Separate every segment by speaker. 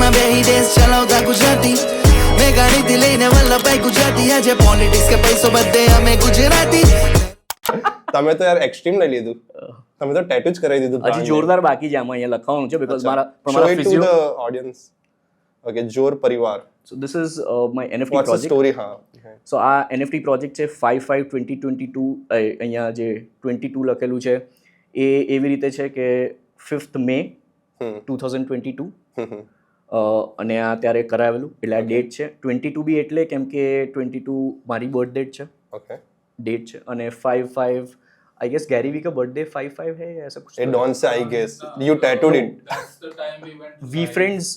Speaker 1: માં બેહી દેશ ચલાવતા ગુજરાતી મેં ગાડીથી લઈને વલ્લભભાઈ ગુજરાતી આજે પોલિટિક્સ કે પૈસો બધે અમે ગુજરાતી
Speaker 2: તમે તો યાર એક્સ્ટ્રીમ લઈ લીધું તમે તો ટેટુ જ કરાવી દીધું
Speaker 3: હજી જોરદાર બાકી છે આમાં અહીંયા લખવાનું છે બીકોઝ મારા
Speaker 2: ફિઝિયો ઓડિયન્સ ઓકે જોર પરિવાર
Speaker 3: so this is my NFT
Speaker 2: what's the
Speaker 3: project
Speaker 2: story હા
Speaker 3: સો આ NFT પ્રોજેક્ટ છે 5/5/2022 અહીંયા જે 22 લખેલું છે એ એવી રીતે છે કે 5th May 2022 અને આ ત્યારે કરાવેલું એટલે આ ડેટ છે 22 બી એટલે કેમ કે 22 મારી બર્થ ડેટ છે
Speaker 2: ओके
Speaker 3: डेट છે અને 5/5 आई गेस गैरी वी का बर्थडे 5/5 है ऐसा कुछ
Speaker 2: it don't say I guess you tattooed it
Speaker 4: That's the time we went.
Speaker 3: we
Speaker 4: live.
Speaker 3: friends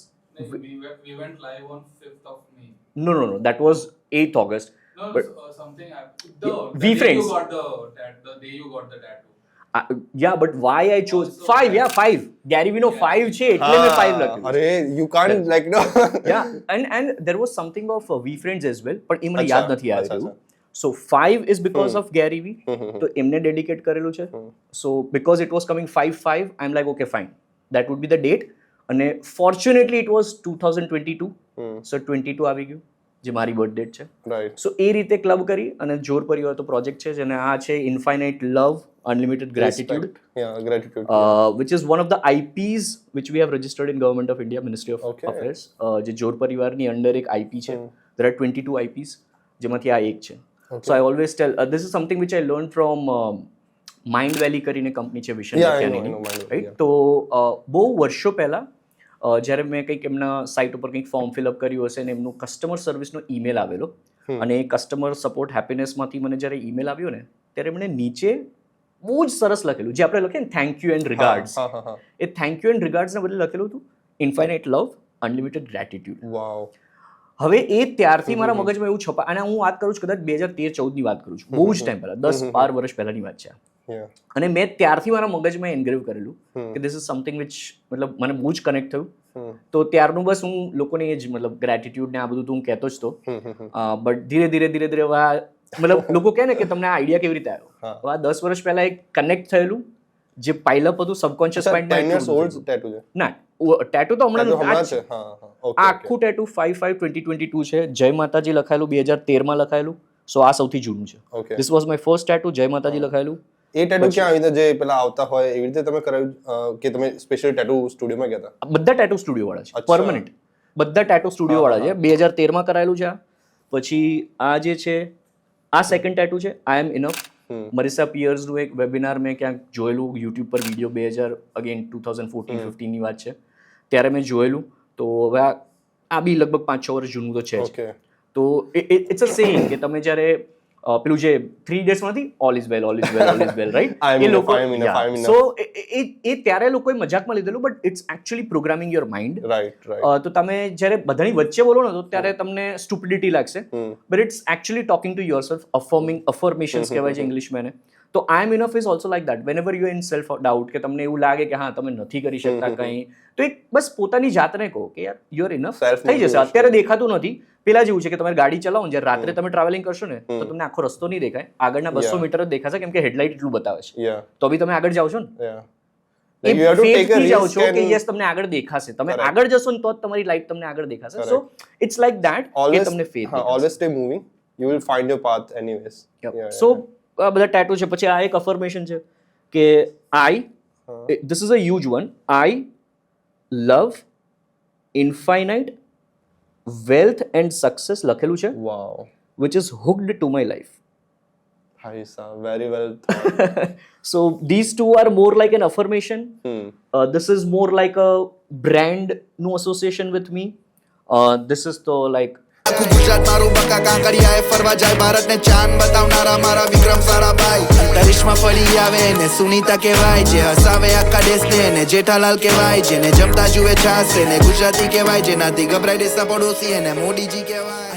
Speaker 4: We went live on 5th of May.
Speaker 3: no that was 8th August
Speaker 4: No,
Speaker 3: but
Speaker 4: something happened.
Speaker 3: We
Speaker 4: day
Speaker 3: friends.
Speaker 4: You got the day you got the tattoo.
Speaker 3: yeah but why I chose
Speaker 4: Also,
Speaker 3: 5 yeah 5 Gary Vee नो 5 છે એટલે મેં 5 લખ્યું
Speaker 2: अरे you can't like no
Speaker 3: yeah and there was something of we friends as well પણ એ મને
Speaker 2: અચ્છા,
Speaker 3: યાદ નથી
Speaker 2: અચ્છા,
Speaker 3: આવ્યું so 5 is because of Gary V તો એમને ડેડિકેટ કરેલું છે so because it was coming 5/5 I'm like okay fine that would be the date અને fortunately it was 2022 so 22 આવી ગયું જે મારી બર્થ ડેટ છે
Speaker 2: right
Speaker 3: સો એ રીતે ક્લબ કરી અને જોર પરિવાર તો પ્રોજેક્ટ છે જેને આ છે infinite love unlimited gratitude
Speaker 2: Respect. yeah gratitude
Speaker 3: which is one of the IPs which we have registered in Government of India Ministry of
Speaker 2: Okay.
Speaker 3: Affairs જે જોર પરિવારની અંડર એક IP છે there are 22 IPs જેમાંથી આ એક છે so I always tell this is something which I learned from Mind Valley કરીને કંપની છે વિશન
Speaker 2: Yeah, I know, Mind Valley,
Speaker 3: right
Speaker 2: yeah.
Speaker 3: તો બહુ વર્ષો પહેલા જ્યારે મેં કંઈક એમના સાઇટ ઉપર કંઈક ફોર્મ ફિલઅપ કર્યું હશે ને એમનું કસ્ટમર સર્વિસનો ઈમેલ આવેલો અને એ કસ્ટમર સપોર્ટ હેપીનેસમાંથી મને જ્યારે ઈમેલ આવ્યો ને ત્યારે એમણે નીચે બહુ જ સરસ લખેલું જે આપણે લખીએ ને થેન્ક યુ એન્ડ રિગાર્ડ્સ
Speaker 2: હા
Speaker 3: એ થેન્ક યુ એન્ડ રિગાર્ડ્સને બદલે લખેલું હતું infinite love unlimited gratitude
Speaker 2: wow
Speaker 3: હવે એ ત્યારથી મારા મગજમાં એવું છપા અને હું વાત કરું છું કદાચ 2013-14 ની વાત કરું છું બહુ જ ટાઈમ પહેલા 10-12 વર્ષ પહેલાની વાત છે
Speaker 2: yeah
Speaker 3: અને મેં ત્યારથી મારા મગજમાં એન્ગ્રેવ કરેલું કે ધીસ ઇઝ સમથિંગ વિચ મતલબ મને બહુ જ કનેક્ટ થયું તો ત્યારનું બસ હું લોકોને એ જ મતલબ ગ્રેટિટ્યુડ ને આ બધું તો હું કહેતો જ તો બટ ધીરે ધીરે મતલબ લોકો કહે ને કે તમને આ આઈડિયા કેવી રીતે આવ્યો હવે આ 10 વર્ષ પહેલા એક કનેક્ટ થયેલું જે પાઇલઅપ હતું સબકોન્શિયસ
Speaker 2: 10 years old tattoo છે
Speaker 3: ના ટેટુ તો હમણાં
Speaker 2: હમણાં છે હા okay
Speaker 3: આખું ટેટુ 5/5/2022 છે જય માતાજી લખાયેલું 2013 માં લખાયેલું સો આ સૌથી જૂનું છે
Speaker 2: Okay.
Speaker 3: This was my first tattoo જય માતાજી લખાયેલું
Speaker 2: એ ટેટુ ક્યાં આવી જે પેલા આવતા હોય એવી રીતે તમે કરાવ્યું કે તમે સ્પેશિયલ ટેટુ સ્ટુડિયોમાં ગયા હતા
Speaker 3: બધા ટેટુ સ્ટુડિયો વાળા છે
Speaker 2: અચ્છા.
Speaker 3: પરમનન્ટ બધા ટેટુ સ્ટુડિયો વાળા છે 2013 માં કરાયેલું છે આ પછી આ જે છે આ સેકન્ડ ટેટુ છે આઈ એમ ઇનફ મરીસા પિયર્સનું એક વેબિનાર મેં ક્યાંક જોયેલું યુટ્યુબ પર વિડીયો 2014-15 ની વાત છે ત્યારે મેં જોયેલું તો હવે આ બી લગભગ 5-6 વર્ષ જૂનું તો છે જ
Speaker 2: ઓકે
Speaker 3: તો ઇટ્સ અ સેઇંગ કે તમે જ્યારે પેલું જે 3 ડેઝ માંથી all is well right
Speaker 2: I'm
Speaker 3: A
Speaker 2: enough,
Speaker 3: લોકો
Speaker 2: I'm enough, I'm enough.
Speaker 3: સો એ ત્યારે લોકોએ મજાકમાં લીધેલું but it's actually programming your mind
Speaker 2: right
Speaker 3: તો તમે જ્યારે બધાની વચ્ચે બોલો ને તો ત્યારે તમને સ્ટુપિડિટી લાગશે but it's actually talking to yourself affirmations કહેવાય છે ઇંગ્લિશમાં એને તો I am enough is also like that whenever you in self doubt કે તમને એવું લાગે કે હા તમે નથી કરી શકતા કંઈ તો એક બસ પોતાની જાતને કહો કે યાર યુ આર ઇનફ
Speaker 2: Self
Speaker 3: થઈ જશે
Speaker 2: motivation.
Speaker 3: અત્યારે દેખાતું નથી પેલા જેવું છે કે તમે ગાડી ચલાવો ને જ્યારે રાત્રે તમે ટ્રાવેલિંગ કરશો ને તો તમને આખો રસ્તો નહીં દેખાય આગળના 200
Speaker 2: Yeah.
Speaker 3: મીટર જ દેખાશે કેમ કે હેડલાઇટ એટલું બતાવે છે
Speaker 2: યા
Speaker 3: તો બી તમે આગળ જાઓ છો ને
Speaker 2: યા
Speaker 3: એ
Speaker 2: you have to take a
Speaker 3: faith થી જાઓ
Speaker 2: risk
Speaker 3: છો કે
Speaker 2: and
Speaker 3: યસ તમને આગળ દેખાશે તમે
Speaker 2: Correct.
Speaker 3: આગળ જશો ને તો જ તમારી લાઈફ તમને આગળ દેખાશે સો ઇટ્સ લાઈક ધેટ કે
Speaker 2: always
Speaker 3: તમને faith
Speaker 2: always stay moving you will find your path anyways Yeah,
Speaker 3: સો આ બધા ટેટુ છે પછી આ એક અફર્મેશન છે કે I this is a huge one I love infinite wealth and success લખેલું છે
Speaker 2: wow
Speaker 3: which is hooked to my life
Speaker 2: Hi, sir. Very well thought.
Speaker 3: so these two are more like an affirmation this is more like a brand no association with me this is the like
Speaker 1: આખું ગુજરાત મારું બકા કાંકરિયાએ ફરવા જાય ભારતને ચાંદ બતાવનારા મારા વિક્રમ સારાભાઈ અંતરિક્ષમાં ફરી આવે ને સુનીતા કહેવાય જે હસાવે આખા દેશને ને જેઠાલાલ કહેવાય જેને જમતા જુએ છાશે ને ગુજરાતી કહેવાય જેનાથી ગભરાઈ દેશના પડોશી એને મોદીજી કહેવાય